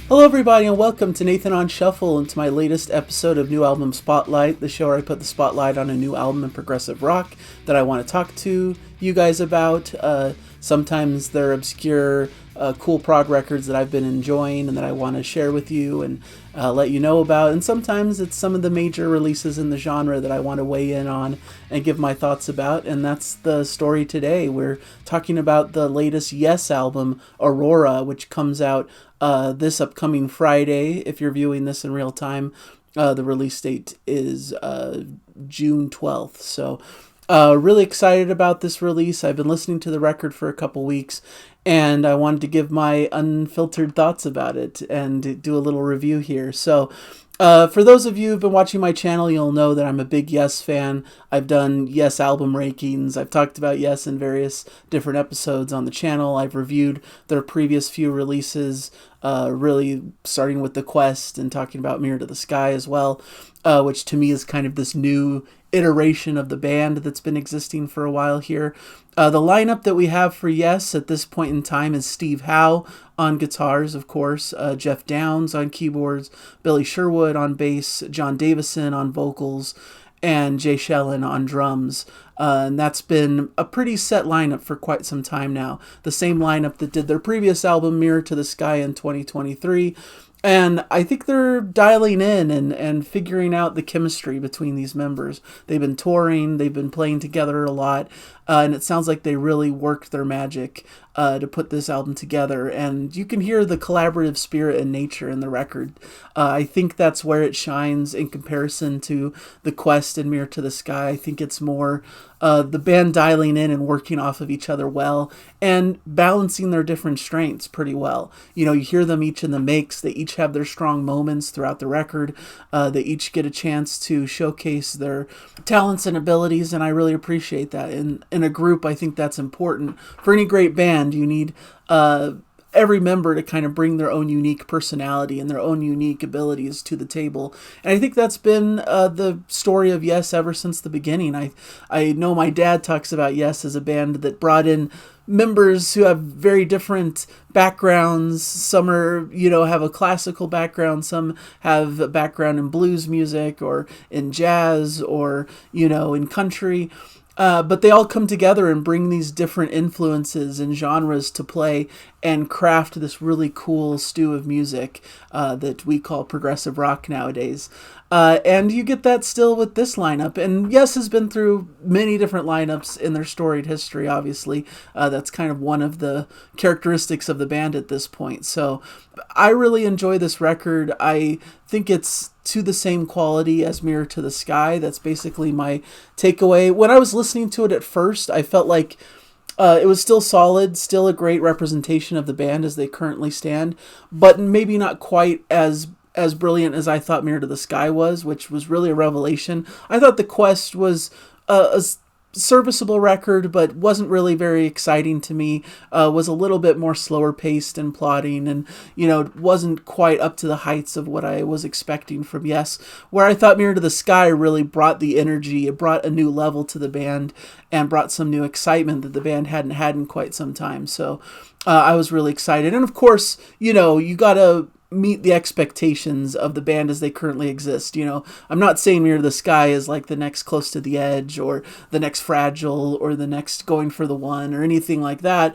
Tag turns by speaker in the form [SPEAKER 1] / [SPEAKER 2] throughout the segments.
[SPEAKER 1] Hello, everybody, and welcome to Nathan on Shuffle and to my latest episode of New Album Spotlight, the show where I put the spotlight on a new album in progressive rock that I want to talk to you guys about. Sometimes they're obscure, cool prog records that I've been enjoying and that I want to share with you and let you know about. And sometimes it's some of the major releases in the genre that I want to weigh in on and give my thoughts about. And that's the story today. We're talking about the latest Yes album, Aurora, which comes out this upcoming Friday. If you're viewing this in real time, the release date is June 12th. So really excited about this release. I've been listening to the record for a couple weeks, and I wanted to give my unfiltered thoughts about it and do a little review here. So for those of you who've been watching my channel, you'll know that I'm a big Yes fan. I've done Yes album rankings. I've talked about Yes in various different episodes on the channel. I've reviewed their previous few releases, really starting with The Quest and talking about Mirror to the Sky as well, which to me is kind of this new iteration of the band that's been existing for a while here. The lineup that we have for Yes at this point in time is Steve Howe on guitars, of course, Jeff Downes on keyboards, Billy Sherwood on bass, John Davison on vocals, and Jay Shellen on drums. And that's been a pretty set lineup for quite some time now. The same lineup that did their previous album, Mirror to the Sky, in 2023. And I think they're dialing in and figuring out the chemistry between these members. They've been touring, they've been playing together a lot, and it sounds like they really worked their magic to put this album together. And you can hear the collaborative spirit and nature in the record. I think that's where it shines in comparison to The Quest and Mirror to the Sky. I think it's more the band dialing in and working off of each other well and balancing their different strengths pretty well. You know, you hear them each in the mix. They each have their strong moments throughout the record. They each get a chance to showcase their talents and abilities, and I really appreciate that. In a group, I think that's important. For any great band, you need every member to kind of bring their own unique personality and their own unique abilities to the table. And I think that's been the story of Yes ever since the beginning. I know my dad talks about Yes as a band that brought in members who have very different backgrounds. Some are, have a classical background. Some have a background in blues music or in jazz or, in country. But they all come together and bring these different influences and genres to play and craft this really cool stew of music that we call progressive rock nowadays. And you get that still with this lineup. And Yes has been through many different lineups in their storied history, obviously. That's kind of one of the characteristics of the band at this point. So I really enjoy this record. I think it's to the same quality as Mirror to the Sky. That's basically my takeaway. When I was listening to it at first, I felt like it was still solid, still a great representation of the band as they currently stand, but maybe not quite as brilliant as I thought Mirror to the Sky was, which was really a revelation. I thought The Quest was a serviceable record, but wasn't really very exciting to me. Was a little bit more slower paced and plodding, and wasn't quite up to the heights of what I was expecting from Yes. Where I thought Mirror to the Sky really brought the energy, it brought a new level to the band, and brought some new excitement that the band hadn't had in quite some time. So I was really excited, and of course, you gotta meet the expectations of the band as they currently exist. I'm not saying Mirror to the Sky is like the next Close to the Edge or the next Fragile or the next Going for the One or anything like that.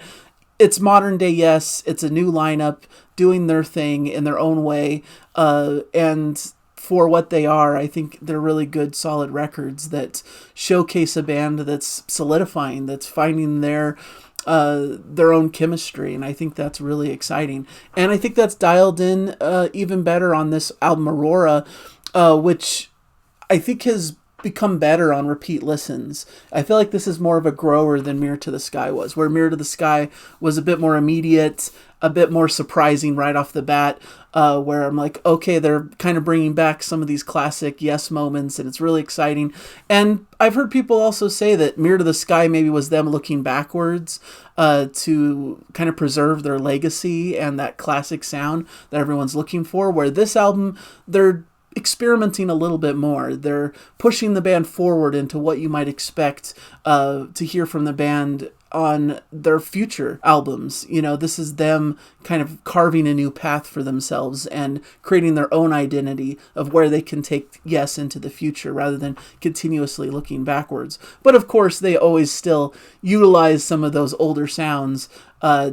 [SPEAKER 1] It's modern day Yes. It's a new lineup doing their thing in their own way. And for what they are, I think they're really good, solid records that showcase a band that's solidifying, that's finding their own chemistry, and I think that's really exciting. And I think that's dialed in even better on this album Aurora, which I think has become better on repeat listens. I feel like this is more of a grower than Mirror to the Sky was, where Mirror to the Sky was a bit more immediate, a bit more surprising right off the bat, where I'm like, okay, they're kind of bringing back some of these classic Yes moments, and it's really exciting. And I've heard people also say that Mirror to the Sky maybe was them looking backwards to kind of preserve their legacy and that classic sound that everyone's looking for, where this album, they're experimenting a little bit more. They're pushing the band forward into what you might expect to hear from the band on their future albums. This is them kind of carving a new path for themselves and creating their own identity of where they can take Yes into the future rather than continuously looking backwards. But of course, they always still utilize some of those older sounds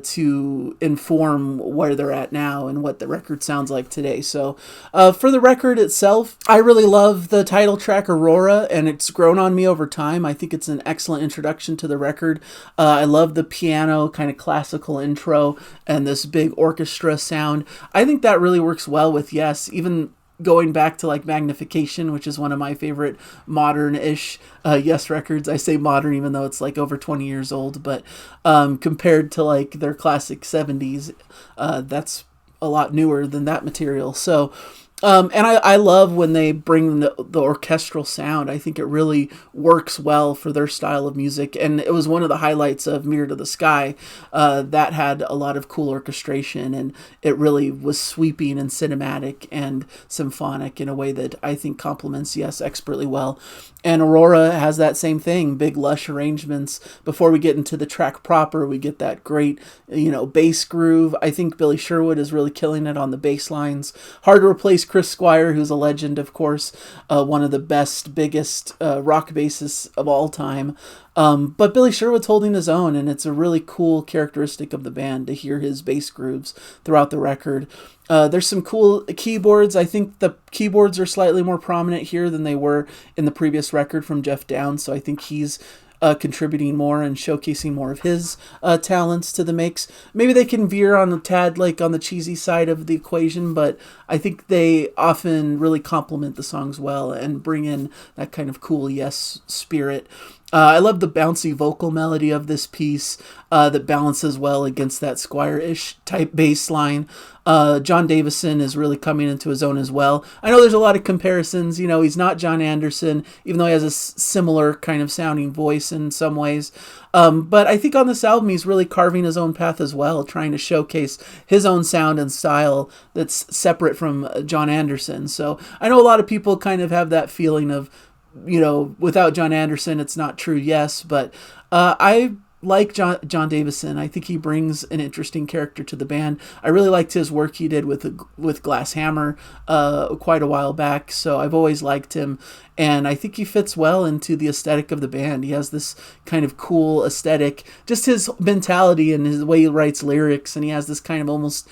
[SPEAKER 1] to inform where they're at now and what the record sounds like today. So for the record itself, I really love the title track Aurora, and it's grown on me over time. I think it's an excellent introduction to the record. I love the piano kind of classical intro and this big orchestra sound. I think that really works well with Yes, even going back to like Magnification, which is one of my favorite modern-ish Yes records. I say modern even though it's like over 20 years old, but compared to like their classic 70s, that's a lot newer than that material. So and I love when they bring the orchestral sound. I think it really works well for their style of music. And it was one of the highlights of Mirror to the Sky that had a lot of cool orchestration. And it really was sweeping and cinematic and symphonic in a way that I think complements Yes expertly well. And Aurora has that same thing, big lush arrangements. Before we get into the track proper, we get that great, bass groove. I think Billy Sherwood is really killing it on the bass lines. Hard to replace Chris Squire, who's a legend, of course, one of the best, biggest rock bassists of all time. But Billy Sherwood's holding his own, and it's a really cool characteristic of the band to hear his bass grooves throughout the record. There's some cool keyboards. I think the keyboards are slightly more prominent here than they were in the previous record from Jeff Downes, so I think he's contributing more and showcasing more of his talents to the mix. Maybe they can veer on a tad like on the cheesy side of the equation, but I think they often really complement the songs well and bring in that kind of cool Yes spirit. I love the bouncy vocal melody of this piece that balances well against that Squire-ish type bass line. John Davison is really coming into his own as well. I know there's a lot of comparisons. He's not John Anderson, even though he has a similar kind of sounding voice in some ways. But I think on this album, he's really carving his own path as well, trying to showcase his own sound and style that's separate from John Anderson. So I know a lot of people kind of have that feeling of, without John Anderson, it's not true Yes, but I like John Davison. I think he brings an interesting character to the band. I really liked his work he did with Glass Hammer quite a while back, so I've always liked him, and I think he fits well into the aesthetic of the band. He has this kind of cool aesthetic, just his mentality and his way he writes lyrics, and he has this kind of almost,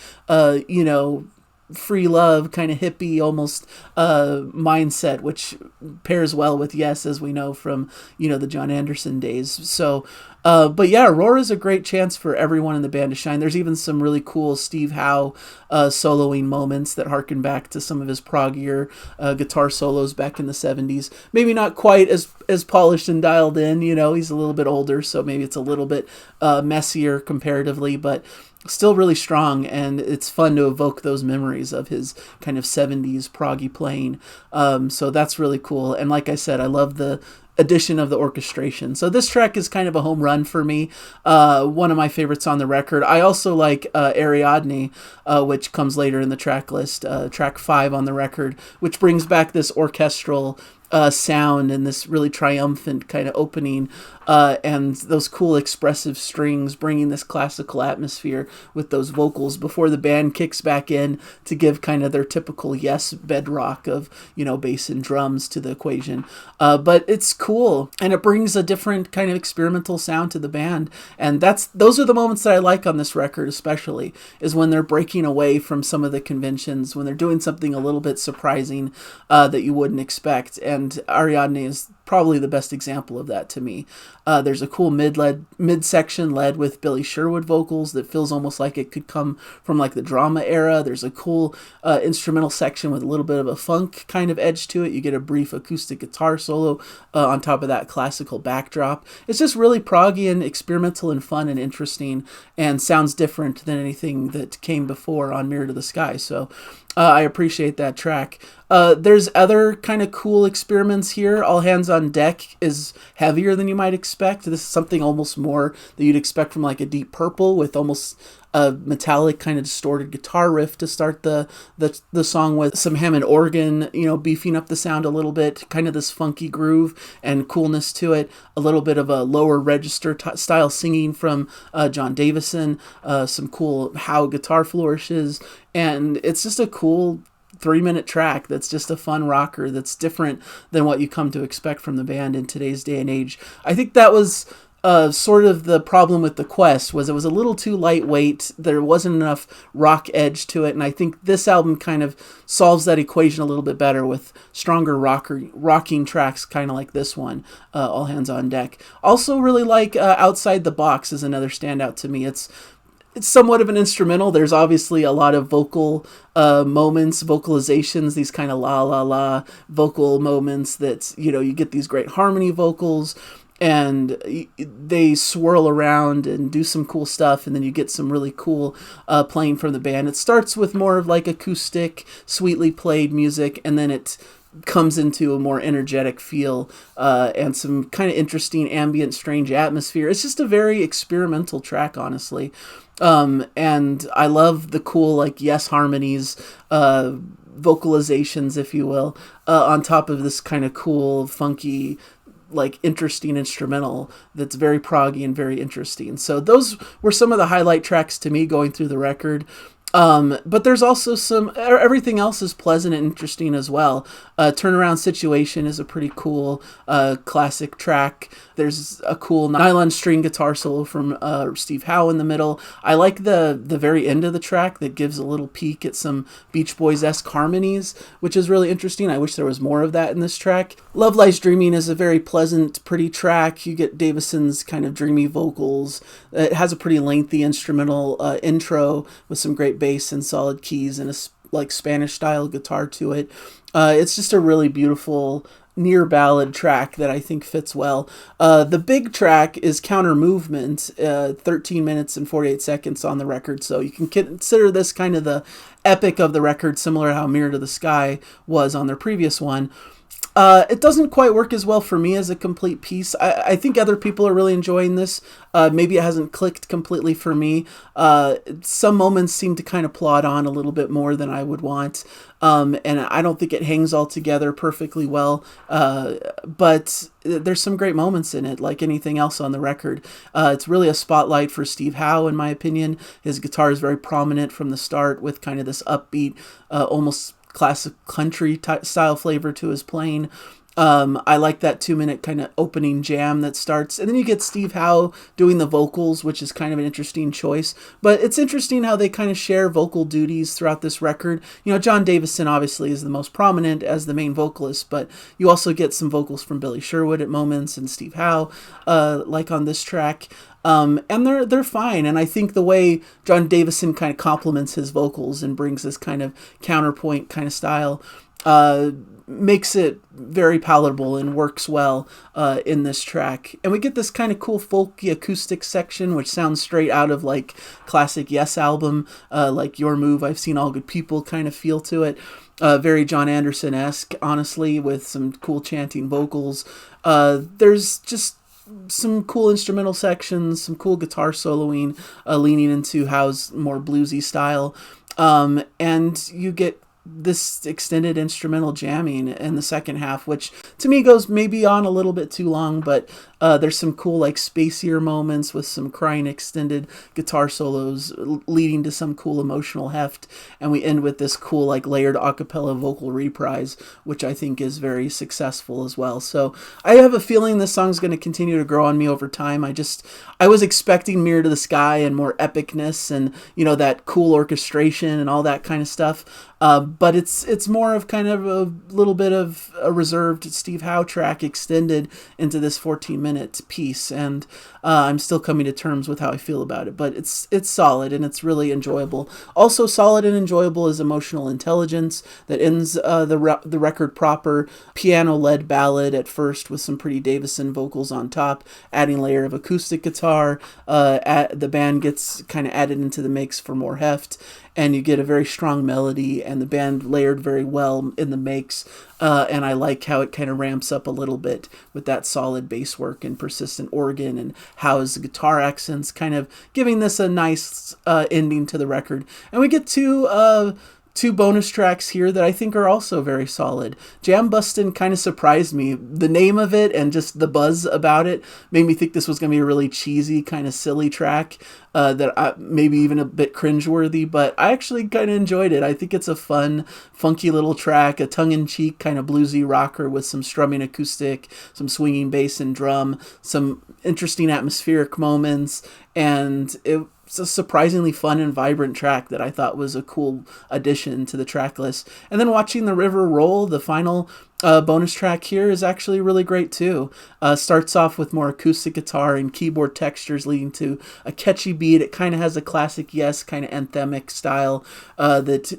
[SPEAKER 1] free love, kind of hippie almost mindset, which pairs well with Yes, as we know from, the John Anderson days. So, but yeah, Aurora's a great chance for everyone in the band to shine. There's even some really cool Steve Howe soloing moments that harken back to some of his proggier guitar solos back in the 70s. Maybe not quite as polished and dialed in, he's a little bit older, so maybe it's a little bit messier comparatively, but still really strong, and it's fun to evoke those memories of his kind of 70s proggy playing. So that's really cool. And like I said, I love the addition of the orchestration. So this track is kind of a home run for me. One of my favorites on the record. I also like Ariadne, which comes later in the track list, track 5 on the record, which brings back this orchestral sound and this really triumphant kind of opening, and those cool expressive strings bringing this classical atmosphere with those vocals before the band kicks back in to give kind of their typical Yes bedrock of, bass and drums to the equation. But it's cool, and it brings a different kind of experimental sound to the band, and those are the moments that I like on this record, especially, is when they're breaking away from some of the conventions, when they're doing something a little bit surprising that you wouldn't expect. And Ariadne is probably the best example of that to me. There's a cool mid-section led with Billy Sherwood vocals that feels almost like it could come from like the drama era. There's a cool instrumental section with a little bit of a funk kind of edge to it. You get a brief acoustic guitar solo on top of that classical backdrop. It's just really proggy and experimental and fun and interesting, and sounds different than anything that came before on Mirror to the Sky. So I appreciate that track. There's other kind of cool experiments here. All Hands on Deck is heavier than you might expect. This is something almost more that you'd expect from like a Deep Purple, with almost a metallic kind of distorted guitar riff to start the song with, some Hammond organ, beefing up the sound a little bit, kind of this funky groove and coolness to it, a little bit of a lower register style singing from John Davison, some cool Howe guitar flourishes, and it's just a cool 3-minute track that's just a fun rocker that's different than what you come to expect from the band in today's day and age. I think that was sort of the problem with the Quest, was it was a little too lightweight. There wasn't enough rock edge to it, and I think this album kind of solves that equation a little bit better with stronger rocking tracks, kind of like this one, All Hands on Deck. Also really like Outside the Box is another standout to me. It's somewhat of an instrumental. There's obviously a lot of vocal moments, vocalizations, these kind of la la la vocal moments that, you get these great harmony vocals and they swirl around and do some cool stuff, and then you get some really cool playing from the band. It starts with more of like acoustic, sweetly played music, and then it comes into a more energetic feel and some kind of interesting ambient, strange atmosphere. It's just a very experimental track, honestly. And I love the cool, like, yes harmonies, vocalizations, if you will, on top of this kind of cool, funky, like, interesting instrumental that's very proggy and very interesting. So those were some of the highlight tracks to me going through the record. But there's also everything else is pleasant and interesting as well. Turnaround Situation is a pretty cool, classic track. There's a cool nylon string guitar solo from Steve Howe in the middle. I like the very end of the track that gives a little peek at some Beach Boys-esque harmonies, which is really interesting. I wish there was more of that in this track. Love Lies Dreaming is a very pleasant, pretty track. You get Davison's kind of dreamy vocals. It has a pretty lengthy instrumental intro with some great bass and solid keys and a like Spanish style guitar to it. It's just a really beautiful near ballad track that I think fits well. The big track is Counter Movement, 13 minutes and 48 seconds on the record, so you can consider this kind of the epic of the record, similar to how Mirror to the Sky was on their previous one. It doesn't quite work as well for me as a complete piece. I think other people are really enjoying this. Maybe it hasn't clicked completely for me. Some moments seem to kind of plod on a little bit more than I would want. And I don't think it hangs all together perfectly well. But there's some great moments in it, like anything else on the record. It's really a spotlight for Steve Howe, in my opinion. His guitar is very prominent from the start with kind of this upbeat, almost classic country style flavor to his playing. I like that 2-minute kind of opening jam that starts, and then you get Steve Howe doing the vocals, which is kind of an interesting choice. But it's interesting how they kind of share vocal duties throughout this record. John Davison obviously is the most prominent as the main vocalist, but you also get some vocals from Billy Sherwood at moments and Steve Howe, like on this track. And they're fine, and I think the way John Davison kind of complements his vocals and brings this kind of counterpoint kind of style makes it very palatable and works well in this track. And we get this kind of cool folky acoustic section, which sounds straight out of like classic Yes album, like Your Move, I've Seen All Good People kind of feel to it. Very John Anderson-esque, honestly, with some cool chanting vocals. There's just some cool instrumental sections, some cool guitar soloing, leaning into Howe's more bluesy style. And you get this extended instrumental jamming in the second half, which to me goes maybe on a little bit too long, but there's some cool like spacier moments with some crying extended guitar solos leading to some cool emotional heft, and we end with this cool like layered a cappella vocal reprise, which I think is very successful as well. So I have a feeling this song's going to continue to grow on me over time. I was expecting Mirror to the Sky and more epicness and that cool orchestration and all that kind of stuff. But it's more of kind of a little bit of a reserved Steve Howe track extended into this 14-minute piece, and I'm still coming to terms with how I feel about it. But it's solid and it's really enjoyable. Also solid and enjoyable is Emotional Intelligence that ends the record proper. Piano-led ballad at first with some pretty Davison vocals on top, adding a layer of acoustic guitar. The band gets kind of added into the mix for more heft, and you get a very strong melody, and the band and layered very well in the makes. And I like how it kind of ramps up a little bit with that solid bass work and persistent organ, and how his guitar accents kind of giving this a nice ending to the record. And we get two bonus tracks here that I think are also very solid. Jam Bustin' kind of surprised me. The name of it and just the buzz about it made me think this was going to be a really cheesy, kind of silly track maybe even a bit cringeworthy, but I actually kind of enjoyed it. I think it's a fun, funky little track, a tongue-in-cheek kind of bluesy rocker with some strumming acoustic, some swinging bass and drum, some interesting atmospheric moments, and it's a surprisingly fun and vibrant track that I thought was a cool addition to the track list. And then watching the river roll, the final bonus track here, is actually really great too. Starts off with more acoustic guitar and keyboard textures leading to a catchy beat. It kind of has a classic Yes kind of anthemic style that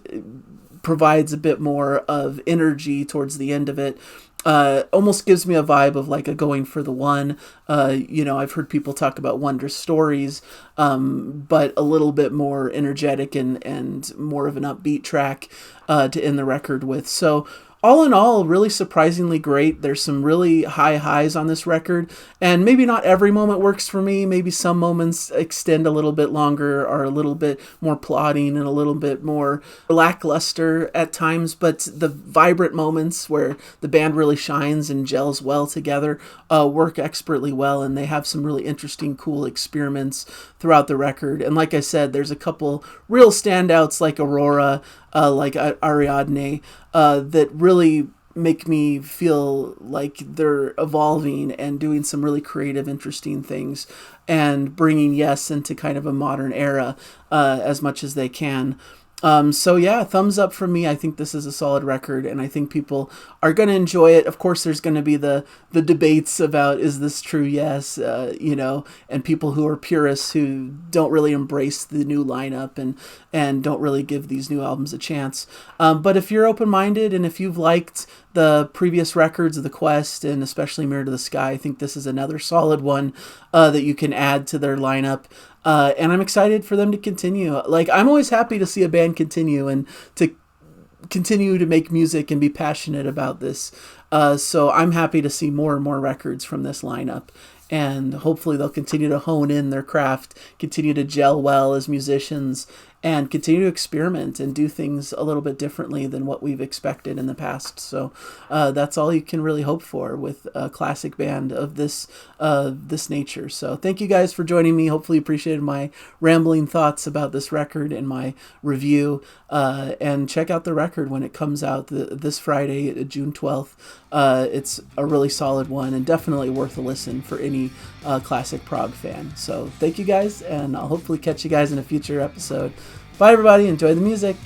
[SPEAKER 1] provides a bit more of energy towards the end of it. Almost gives me a vibe of like a Going for the One. I've heard people talk about Wondrous Stories, but a little bit more energetic and more of an upbeat track to end the record with. So all in all, really surprisingly great. There's some really high highs on this record, and maybe not every moment works for me. Maybe some moments extend a little bit longer, are a little bit more plodding and a little bit more lackluster at times, but the vibrant moments where the band really shines and gels well together work expertly well, and they have some really interesting, cool experiments throughout the record. And like I said, there's a couple real standouts like Aurora, like Ariadne, that really make me feel like they're evolving and doing some really creative, interesting things and bringing Yes into kind of a modern era as much as they can. So yeah, thumbs up from me. I think this is a solid record, and I think people are going to enjoy it. Of course, there's going to be the debates about, is this true Yes, and people who are purists who don't really embrace the new lineup and don't really give these new albums a chance. But if you're open-minded and if you've liked the previous records of The Quest and especially Mirror to the Sky, I think this is another solid one that you can add to their lineup. And I'm excited for them to continue. Like, I'm always happy to see a band continue and to continue to make music and be passionate about this. So I'm happy to see more and more records from this lineup. And hopefully they'll continue to hone in their craft, continue to gel well as musicians, and continue to experiment and do things a little bit differently than what we've expected in the past. So that's all you can really hope for with a classic band of this nature. So thank you guys for joining me. Hopefully you appreciated my rambling thoughts about this record and my review. And check out the record when it comes out this Friday, June 12th. It's a really solid one and definitely worth a listen for any classic prog fan. So thank you guys, and I'll hopefully catch you guys in a future episode. Bye everybody, enjoy the music.